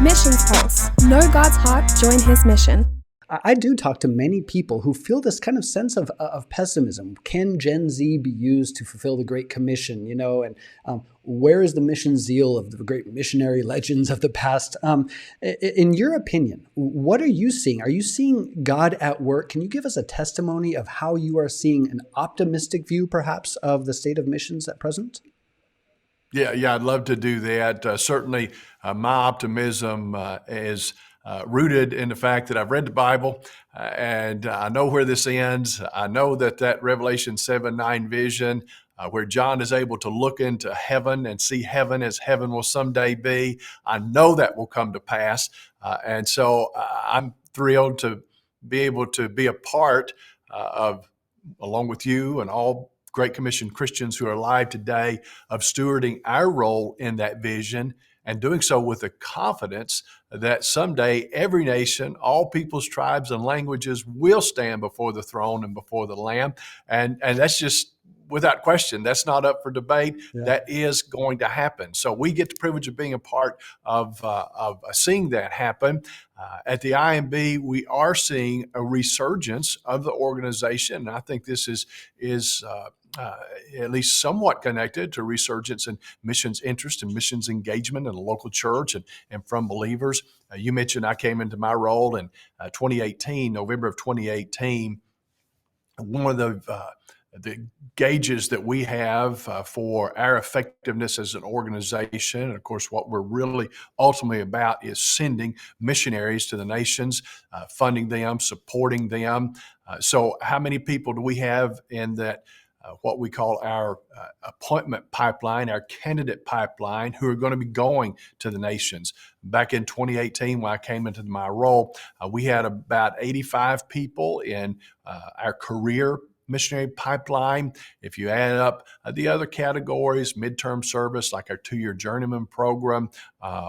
Missions Pulse. Know God's heart, join His mission. I do talk to many people who feel this kind of sense of pessimism. Can Gen Z be used to fulfill the Great Commission? And where is the mission zeal of the great missionary legends of the past? In your opinion, what are you seeing? Are you seeing God at work? Can you give us a testimony of how you are seeing an optimistic view, perhaps, of the state of missions at present? Yeah, I'd love to do that. Certainly, my optimism is rooted in the fact that I've read the Bible and I know where this ends. I know that Revelation 7:9 vision, where John is able to look into heaven and see heaven as heaven will someday be, I know that will come to pass. And so I'm thrilled to be able to be a part of, along with you and all Great Commission Christians who are alive today, of stewarding our role in that vision and doing so with the confidence that someday every nation, all peoples, tribes, and languages will stand before the throne and before the Lamb. And that's just without question. That's not up for debate. Yeah. That is going to happen. So we get the privilege of being a part of seeing that happen. At the IMB, we are seeing a resurgence of the organization. And I think this is at least somewhat connected to resurgence in missions interest and missions engagement in the local church and from believers. You mentioned I came into my role in 2018, November of 2018. One of the gauges that we have for our effectiveness as an organization, and of course what we're really ultimately about, is sending missionaries to the nations, funding them, supporting them. So how many people do we have in that what we call our appointment pipeline, our candidate pipeline, who are going to be going to the nations? Back in 2018, when I came into my role, we had about 85 people in our career missionary pipeline. If you add up the other categories, midterm service, like our 2-year journeyman program,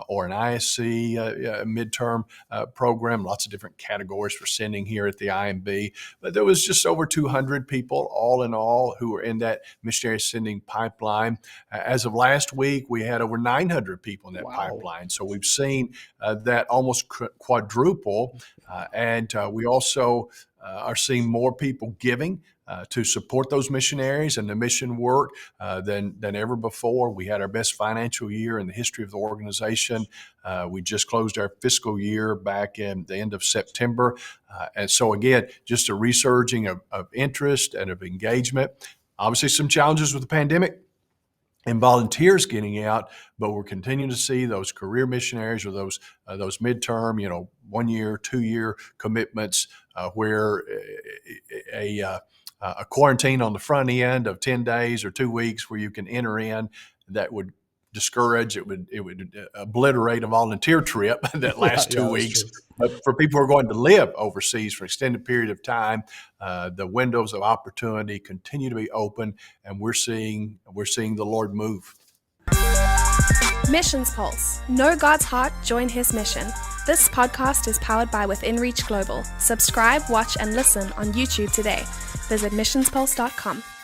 or an ISC midterm program, lots of different categories for sending here at the IMB. But there was just over 200 people all in all who were in that missionary sending pipeline. As of last week, we had over 900 people in that pipeline. So we've seen that almost quadruple. And we also are seeing more people giving to support those missionaries and the mission work than ever before. We had our best financial year in the history of the organization. We just closed our fiscal year back in the end of September. And so again, just a resurging of interest and of engagement. Obviously some challenges with the pandemic and volunteers getting out, but we're continuing to see those career missionaries or those midterm, 1 year, 2 year commitments where a quarantine on the front end of 10 days or 2 weeks where you can enter in, that would discourage, it would obliterate a volunteer trip that lasts 2 weeks. But for people who are going to live overseas for an extended period of time, the windows of opportunity continue to be open, and we're seeing the Lord move. Missions Pulse. Know God's heart, join His mission. This podcast is powered by Within Reach Global. Subscribe, watch, and listen on YouTube today. Visit missionspulse.com.